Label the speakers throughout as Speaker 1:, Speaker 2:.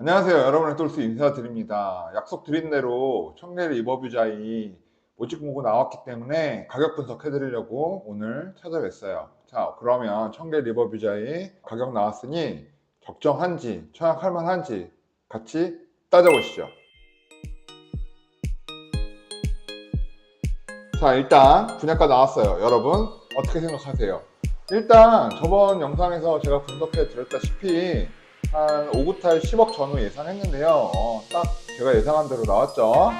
Speaker 1: 안녕하세요. 여러분의 똘스 인사드립니다. 약속드린 대로 청계 리버뷰자이 모집 공고 나왔기 때문에 가격 분석해 드리려고 오늘 찾아뵀어요. 자, 그러면 청계 리버뷰자이 가격 나왔으니 적정한지 청약할 만한지 같이 따져보시죠. 자, 일단 분양가 나왔어요. 여러분 어떻게 생각하세요? 일단 저번 영상에서 제가 분석해 드렸다시피 한 5구타입 10억 전후 예상했는데요. 딱 제가 예상한 대로 나왔죠.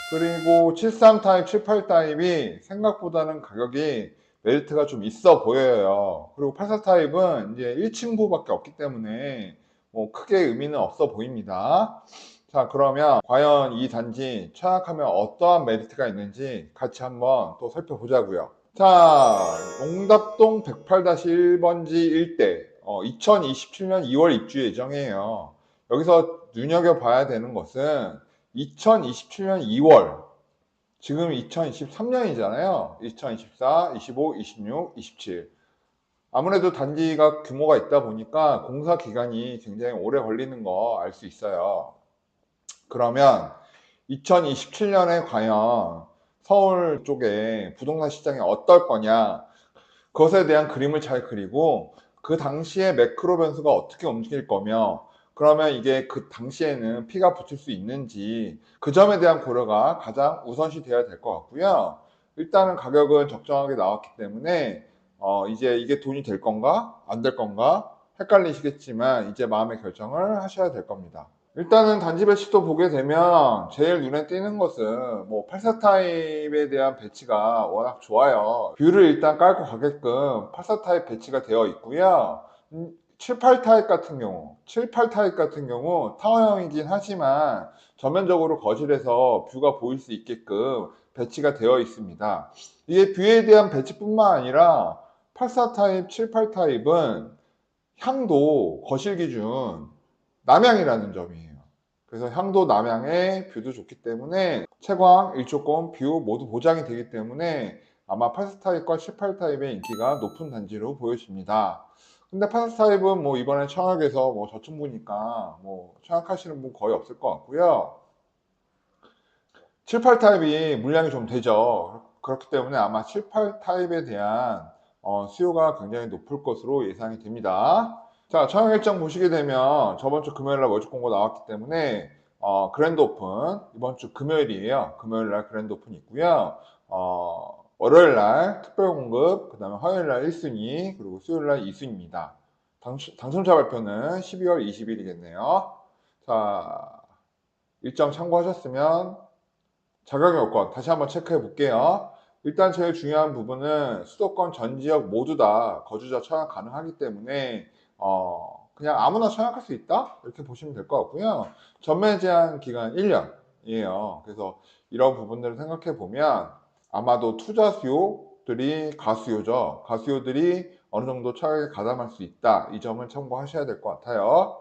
Speaker 1: 그리고 73타입, 78타입이 생각보다는 가격이 메리트가 좀 있어 보여요. 그리고 84타입은 이제 1층부밖에 없기 때문에 뭐 크게 의미는 없어 보입니다. 자, 그러면 과연 이 단지 청약하면 어떠한 메리트가 있는지 같이 한번 또 살펴보자고요. 자, 용답동 108-1번지 일대 2027년 2월 입주 예정이에요. 여기서 눈여겨봐야 되는 것은 2027년 2월, 지금 2023년이잖아요. 2024, 25, 26, 27. 아무래도 단지가 규모가 있다 보니까 공사 기간이 굉장히 오래 걸리는 거 알 수 있어요. 그러면 2027년에 과연 서울 쪽에 부동산 시장이 어떨 거냐, 그것에 대한 그림을 잘 그리고 그 당시에 매크로 변수가 어떻게 움직일 거며, 그러면 이게 그 당시에는 피가 붙을 수 있는지, 그 점에 대한 고려가 가장 우선시 되어야 될 것 같고요. 일단은 가격은 적정하게 나왔기 때문에 이제 이게 돈이 될 건가 안 될 건가 헷갈리시겠지만 이제 마음의 결정을 하셔야 될 겁니다. 일단은 단지 배치도 보게 되면 제일 눈에 띄는 것은 뭐 84 타입에 대한 배치가 워낙 좋아요. 뷰를 일단 깔고 가게끔 84 타입 배치가 되어 있고요. 78 타입 같은 경우, 78 타입 같은 경우 타워형이긴 하지만 전면적으로 거실에서 뷰가 보일 수 있게끔 배치가 되어 있습니다. 이게 뷰에 대한 배치뿐만 아니라 84 타입, 78 타입은 향도 거실 기준 남향이라는 점이에요. 그래서 향도 남향에 뷰도 좋기 때문에 채광, 일조권, 뷰 모두 보장이 되기 때문에 아마 84타입과 18타입의 인기가 높은 단지로 보여집니다. 근데 84타입은 뭐 이번에 청약에서 뭐 저층부니까 뭐 청약하시는 분 거의 없을 것 같고요. 78타입이 물량이 좀 되죠. 그렇기 때문에 아마 78타입에 대한 수요가 굉장히 높을 것으로 예상이 됩니다. 자, 청약 일정 보시게 되면 저번 주 금요일날 월주 공고 나왔기 때문에 그랜드 오픈 이번 주 금요일이에요. 금요일날 그랜드 오픈 있고요. 월요일날 특별 공급, 그 다음에 화요일날 1순위, 그리고 수요일날 2순위입니다. 당첨자 발표는 12월 20일이겠네요. 자, 일정 참고하셨으면 자격 요건 다시 한번 체크해 볼게요. 일단 제일 중요한 부분은 수도권 전 지역 모두 다 거주자 청약 가능하기 때문에 그냥 아무나 청약할 수 있다 이렇게 보시면 될 것 같고요. 전매 제한 기간 1년이에요. 그래서 이런 부분들을 생각해 보면 아마도 투자 수요들이 가수요죠. 가수요들이 어느 정도 청약에 가담할 수 있다, 이 점을 참고하셔야 될 것 같아요.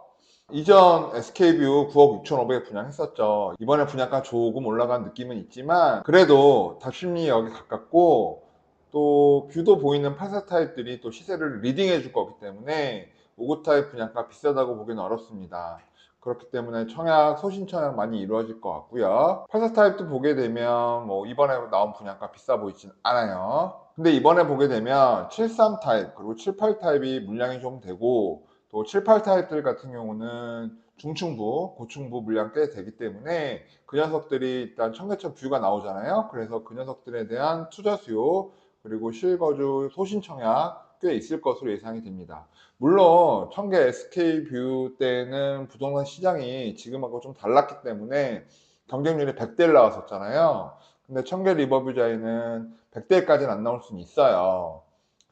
Speaker 1: 이전 SK뷰 9억 6,500에 분양했었죠. 이번에 분양가 조금 올라간 느낌은 있지만 그래도 닭심리역에 가깝고 또 뷰도 보이는 84 타입들이 또 시세를 리딩해 줄 거기 때문에 59 타입 분양가 비싸다고 보기는 어렵습니다. 그렇기 때문에 청약, 소신 청약 많이 이루어질 것 같고요. 84 타입도 보게 되면 뭐 이번에 나온 분양가 비싸 보이진 않아요. 근데 이번에 보게 되면 73 타입 그리고 78 타입이 물량이 좀 되고, 또 7, 8 타입들 같은 경우는 중층부, 고층부 물량 꽤 되기 때문에 그 녀석들이 일단 청계천 뷰가 나오잖아요. 그래서 그 녀석들에 대한 투자 수요 그리고 실거주 소신 청약 꽤 있을 것으로 예상이 됩니다. 물론 청계 SK뷰 때는 부동산 시장이 지금하고 좀 달랐기 때문에 경쟁률이 100대를 나왔었잖아요. 근데 청계 리버뷰자이는 100대까지는 안 나올 수는 있어요.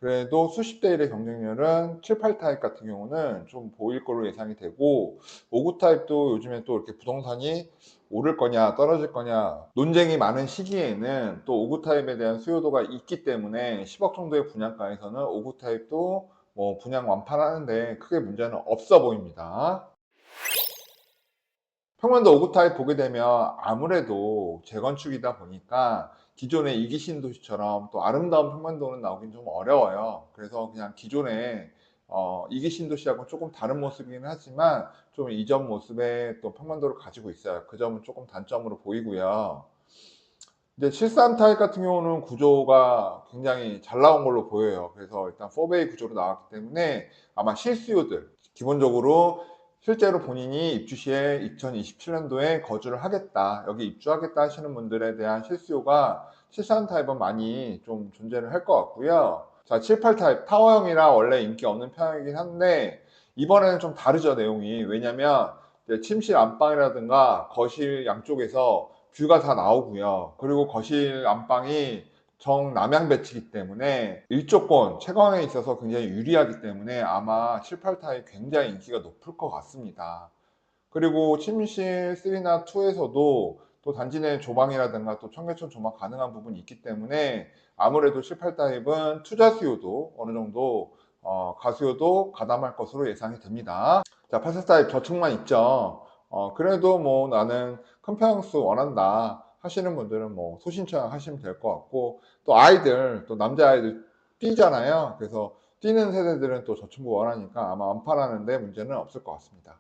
Speaker 1: 그래도 수십 대 1의 경쟁률은 7, 8타입 같은 경우는 좀 보일 걸로 예상이 되고, 5, 9타입도 요즘에 또 이렇게 부동산이 오를 거냐 떨어질 거냐 논쟁이 많은 시기에는 또 5, 9타입에 대한 수요도가 있기 때문에 10억 정도의 분양가에서는 5, 9타입도 뭐 분양 완판하는데 크게 문제는 없어 보입니다. 평면도 5구 타입 보게 되면 아무래도 재건축이다 보니까 기존의 이기 신도시처럼 또 아름다운 평면도는 나오긴 좀 어려워요. 그래서 그냥 기존에 이기 신도시하고는 조금 다른 모습이긴 하지만 좀 이전 모습의 또 평면도를 가지고 있어요. 그 점은 조금 단점으로 보이고요. 이제 73 타입 같은 경우는 구조가 굉장히 잘 나온 걸로 보여요. 그래서 일단 4베이 구조로 나왔기 때문에 아마 실수요들, 기본적으로 실제로 본인이 입주 시에 2027년도에 거주를 하겠다, 여기 입주하겠다 하시는 분들에 대한 실수요가 73 타입은 많이 좀 존재를 할 것 같고요. 자, 78 타입 타워형이라 원래 인기 없는 편이긴 한데 이번에는 좀 다르죠, 내용이. 왜냐면 이제 침실 안방이라든가 거실 양쪽에서 뷰가 다 나오고요. 그리고 거실 안방이 정남향 배치이기 때문에 일조권 채광에 있어서 굉장히 유리하기 때문에 아마 7, 8타입 굉장히 인기가 높을 것 같습니다. 그리고 침실 3나 2에서도 또 단지 내 조망이라든가 또 청계천 조망 가능한 부분이 있기 때문에 아무래도 7, 8타입은 투자 수요도 어느 정도 가수요도 가담할 것으로 예상이 됩니다. 자, 84타입 저층만 있죠. 그래도 뭐 나는 큰 평수 원한다 하시는 분들은 뭐 소신청 하시면 될 것 같고, 또 아이들, 또 남자아이들 뛰잖아요. 그래서 뛰는 세대들은 또 저층부 원하니까 아마 완판하는데 문제는 없을 것 같습니다.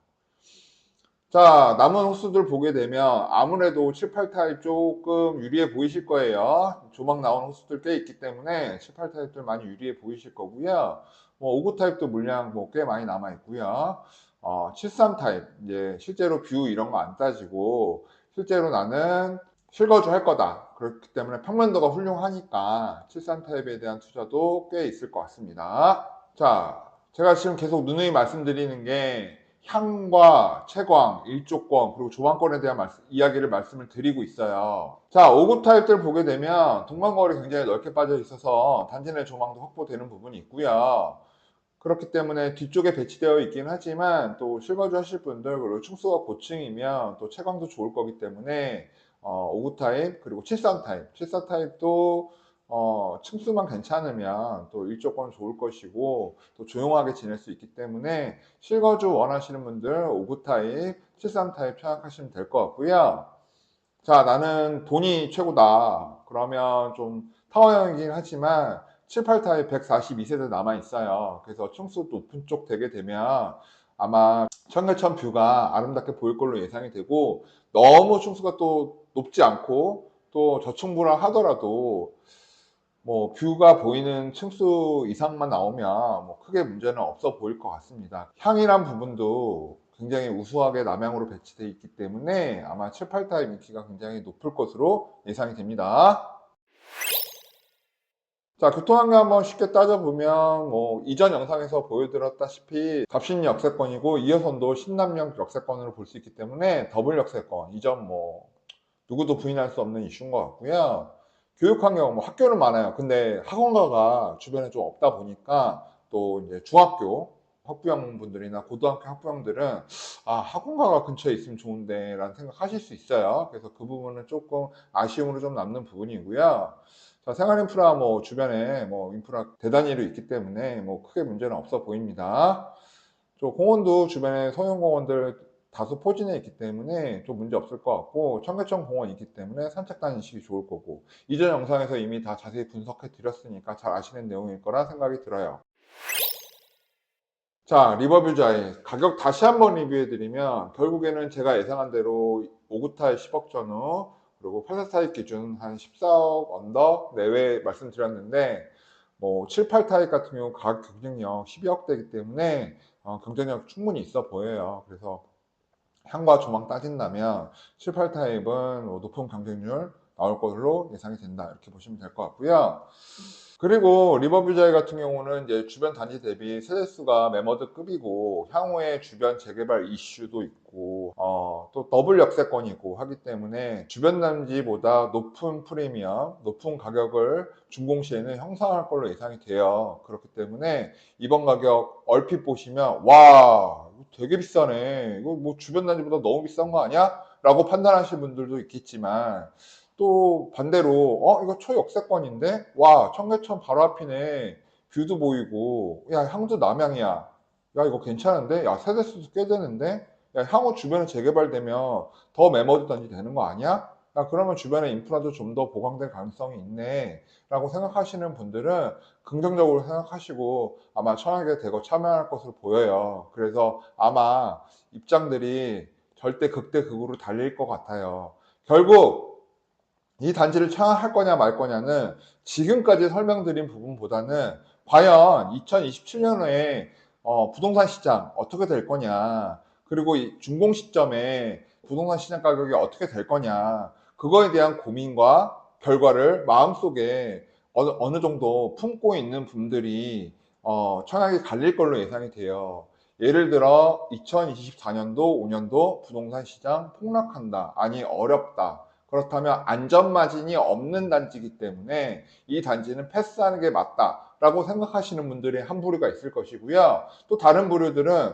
Speaker 1: 자, 남은 호수들 보게 되면 아무래도 7, 8타입 조금 유리해 보이실 거예요. 조망 나오는 호수들 꽤 있기 때문에 7, 8타입들 많이 유리해 보이실 거고요. 뭐 5, 9타입도 물량 뭐 꽤 많이 남아 있고요. 73 타입, 이제 실제로 뷰 이런 거 안 따지고 실제로 나는 실거주 할 거다. 그렇기 때문에 평면도가 훌륭하니까 73 타입에 대한 투자도 꽤 있을 것 같습니다. 자, 제가 지금 계속 누누이 말씀드리는 게 향과 채광, 일조권, 그리고 조망권에 대한 이야기를 말씀을 드리고 있어요. 자, 5구 타입들 보게 되면 동간거리 굉장히 넓게 빠져 있어서 단지 내 조망도 확보되는 부분이 있고요. 그렇기 때문에 뒤쪽에 배치되어 있긴 하지만 또 실거주 하실 분들, 그리고 층수가 고층이면 또 채광도 좋을 거기 때문에 5구 타입, 그리고 73 타입, 74 타입도 층수만 괜찮으면 또 일조권 좋을 것이고 또 조용하게 지낼 수 있기 때문에 실거주 원하시는 분들 5구 타입, 73 타입 생각하시면 될 것 같고요. 자, 나는 돈이 최고다. 그러면 좀 타워형이긴 하지만 7, 8타입 142세대 남아 있어요. 그래서 층수 높은 쪽 되게 되면 아마 청계천 뷰가 아름답게 보일 걸로 예상이 되고, 너무 층수가 또 높지 않고 또 저층부라 하더라도 뭐 뷰가 보이는 층수 이상만 나오면 뭐 크게 문제는 없어 보일 것 같습니다. 향이란 부분도 굉장히 우수하게 남향으로 배치되어 있기 때문에 아마 7, 8타입 인기가 굉장히 높을 것으로 예상이 됩니다. 자, 교통환경 한번 쉽게 따져보면 뭐 이전 영상에서 보여드렸다시피 갑신 역세권이고 2호선도 신남역 역세권으로 볼 수 있기 때문에 더블 역세권, 이 점 뭐 누구도 부인할 수 없는 이슈인 것 같고요. 교육환경, 뭐 학교는 많아요. 근데 학원가가 주변에 좀 없다 보니까 또 이제 중학교 학부형분들이나 고등학교 학부형들은 학원가가 근처에 있으면 좋은데 라는 생각하실 수 있어요. 그래서 그 부분은 조금 아쉬움으로 좀 남는 부분이고요. 자, 생활 인프라 뭐 주변에 뭐 인프라 대단히로 있기 때문에 뭐 크게 문제는 없어 보입니다. 저 공원도 주변에 소형공원들 다소 포진해 있기 때문에 좀 문제 없을 것 같고, 청계천 공원이 있기 때문에 산책 다니시기 좋을 거고, 이전 영상에서 이미 다 자세히 분석해 드렸으니까 잘 아시는 내용일 거라 생각이 들어요. 자, 리버뷰 자이 가격 다시 한번 리뷰해 드리면 결국에는 제가 예상한 대로 5구타입 10억 전후, 그리고 84타입 기준 한 14억 언더 내외 말씀드렸는데, 뭐 7, 8타입 같은 경우 가격 경쟁력 12억대이기 때문에 경쟁력 충분히 있어 보여요. 그래서 향과 조망 따진다면 7, 8타입은 높은 경쟁률 나올 걸로 예상이 된다, 이렇게 보시면 될 것 같고요. 그리고 리버뷰자이 같은 경우는 이제 주변 단지 대비 세대수가 매머드급이고 향후에 주변 재개발 이슈도 있고 또 더블 역세권이고 하기 때문에 주변 단지보다 높은 프리미엄, 높은 가격을 준공시에는 형성할 걸로 예상이 돼요. 그렇기 때문에 이번 가격 얼핏 보시면 와 이거 되게 비싸네, 이거 뭐 주변 단지보다 너무 비싼 거 아니야? 라고 판단하실 분들도 있겠지만, 또 반대로 이거 초역세권인데 와 청계천 바로 앞이네, 뷰도 보이고 야 향도 남향이야, 야 이거 괜찮은데, 야 세대수도 꽤 되는데, 야 향후 주변에 재개발되면 더 매머드 단지 되는 거 아니야? 야, 그러면 주변에 인프라도 좀 더 보강될 가능성이 있네 라고 생각하시는 분들은 긍정적으로 생각하시고 아마 청약에 대거 참여할 것으로 보여요. 그래서 아마 입장들이 절대 극대극으로 달릴 것 같아요. 결국 이 단지를 청약할 거냐 말 거냐는 지금까지 설명드린 부분보다는 과연 2027년에 부동산 시장 어떻게 될 거냐, 그리고 이 준공 시점에 부동산 시장 가격이 어떻게 될 거냐, 그거에 대한 고민과 결과를 마음속에 어느 정도 품고 있는 분들이 청약이 갈릴 걸로 예상이 돼요. 예를 들어 2024년도 5년도 부동산 시장 폭락한다, 아니 어렵다, 그렇다면 안전마진이 없는 단지이기 때문에 이 단지는 패스하는 게 맞다라고 생각하시는 분들이 한 부류가 있을 것이고요. 또 다른 부류들은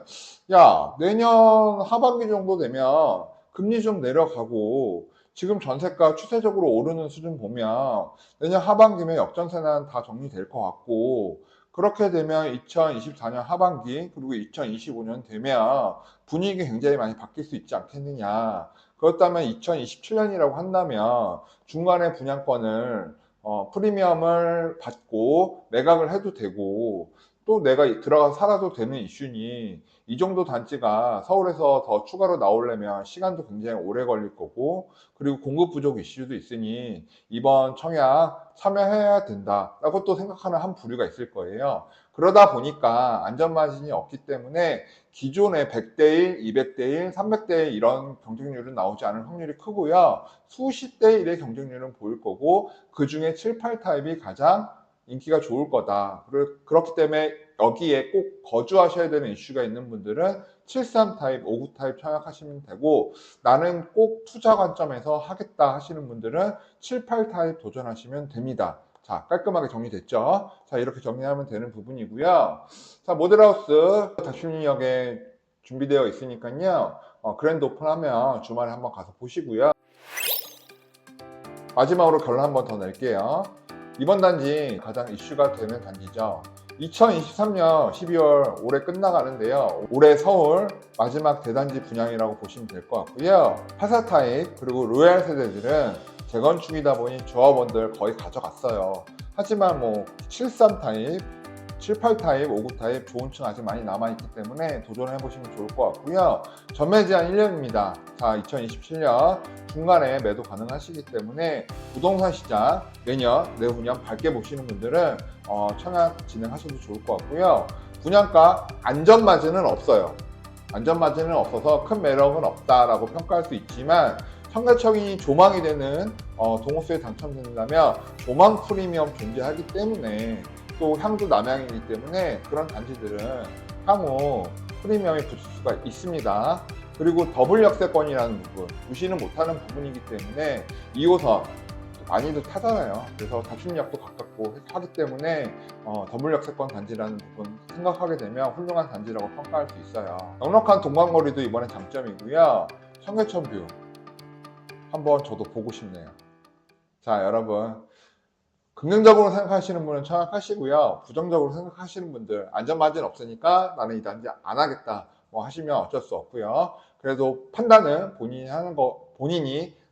Speaker 1: 야, 내년 하반기 정도 되면 금리 좀 내려가고 지금 전세가 추세적으로 오르는 수준 보면 내년 하반기면 역전세는 다 정리될 것 같고, 그렇게 되면 2024년 하반기 그리고 2025년 되면 분위기 굉장히 많이 바뀔 수 있지 않겠느냐. 그렇다면 2027년이라고 한다면 중간에 분양권을 프리미엄을 받고 매각을 해도 되고, 또 내가 들어가서 살아도 되는 이슈니 이 정도 단지가 서울에서 더 추가로 나오려면 시간도 굉장히 오래 걸릴 거고, 그리고 공급 부족 이슈도 있으니 이번 청약 참여해야 된다라고 또 생각하는 한 부류가 있을 거예요. 그러다 보니까 안전마진이 없기 때문에 기존의 100대 1, 200대 1, 300대 1 이런 경쟁률은 나오지 않을 확률이 크고요. 수십 대 1의 경쟁률은 보일 거고, 그 중에 7, 8 타입이 가장 인기가 좋을 거다. 그렇기 때문에 여기에 꼭 거주하셔야 되는 이슈가 있는 분들은 73 타입, 59 타입 청약하시면 되고, 나는 꼭 투자 관점에서 하겠다 하시는 분들은 7, 8 타입 도전하시면 됩니다. 자, 깔끔하게 정리됐죠? 자, 이렇게 정리하면 되는 부분이고요. 자, 모델하우스 다슈니역에 준비되어 있으니까요. 그랜드 오픈하면 주말에 한번 가서 보시고요. 마지막으로 결론 한번 더 낼게요. 이번 단지 가장 이슈가 되는 단지죠. 2023년 12월 올해 끝나가는데요. 올해 서울 마지막 대단지 분양이라고 보시면 될 것 같고요. 84 타입 그리고 로얄 세대들은 재건축이다 보니 조합원들 거의 가져갔어요. 하지만 뭐 73 타입, 78 타입, 59 타입 좋은 층 아직 많이 남아있기 때문에 도전해 보시면 좋을 것 같고요. 전매 제한 1년입니다. 자, 2027년 중간에 매도 가능하시기 때문에 부동산 시장 내년, 내후년 밝게 보시는 분들은 청약 진행하셔도 좋을 것 같고요. 분양가 안전마진은 없어요. 안전마진은 없어서 큰 매력은 없다라고 평가할 수 있지만, 청가청이 조망이 되는 동호수에 당첨된다면 조망 프리미엄 존재하기 때문에, 또 향도 남향이기 때문에 그런 단지들은 향후 프리미엄이 붙을 수가 있습니다. 그리고 더블 역세권이라는 부분, 무시는 못하는 부분이기 때문에 2호선 많이들 타잖아요. 그래서 다춘역도 가깝고 하기 때문에 더블 역세권 단지라는 부분 생각하게 되면 훌륭한 단지라고 평가할 수 있어요. 넉넉한 동광거리도 이번에 장점이고요. 청계천뷰 한번 저도 보고 싶네요. 자, 여러분, 긍정적으로 생각하시는 분은 청약하시고요. 부정적으로 생각하시는 분들, 안전마진 없으니까 나는 이 단지 안 하겠다 뭐 하시면 어쩔 수 없고요. 그래도 판단은 본인이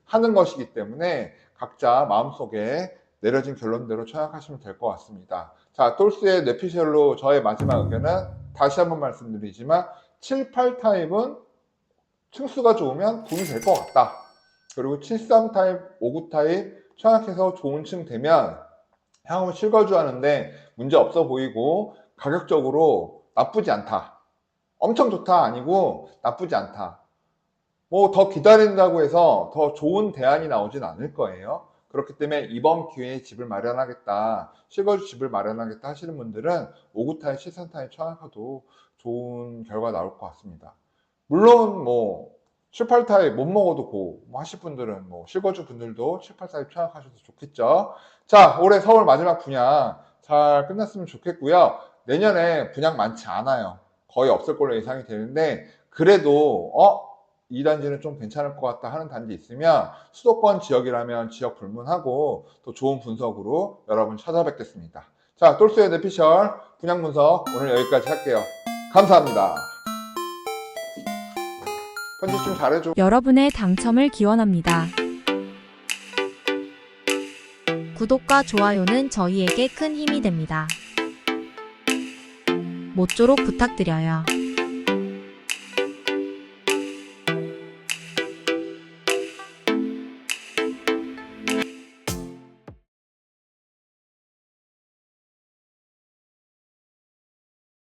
Speaker 1: 하는 것이기 때문에 각자 마음속에 내려진 결론대로 청약하시면 될 것 같습니다. 자, 똘스의 뇌피셜로 저의 마지막 의견은 다시 한번 말씀드리지만 7, 8 타입은 층수가 좋으면 돈이 될 것 같다. 그리고 73 타입, 59 타입 청약해서 좋은 층 되면 향후 실거주하는데 문제 없어 보이고 가격적으로 나쁘지 않다. 엄청 좋다 아니고 나쁘지 않다. 뭐 더 기다린다고 해서 더 좋은 대안이 나오진 않을 거예요. 그렇기 때문에 이번 기회에 집을 마련하겠다, 실거주 집을 마련하겠다 하시는 분들은 59 타입, 73 타입 청약해도 좋은 결과 나올 것 같습니다. 물론 뭐 7, 8 타입 못 먹어도 고 하실 분들은 뭐 실거주 분들도 7, 8 타입 청약하셔도 좋겠죠. 자, 올해 서울 마지막 분양 잘 끝났으면 좋겠고요. 내년에 분양 많지 않아요. 거의 없을 걸로 예상이 되는데, 그래도 이 단지는 좀 괜찮을 것 같다 하는 단지 있으면 수도권 지역이라면 지역 불문하고 또 좋은 분석으로 여러분 찾아뵙겠습니다. 자, 똘스의 뇌피셜 분양 분석 오늘 여기까지 할게요. 감사합니다. 편집 좀 잘해줘.
Speaker 2: 여러분의 당첨을 기원합니다. 구독과 좋아요는 저희에게 큰 힘이 됩니다. 모쪼록 부탁드려요.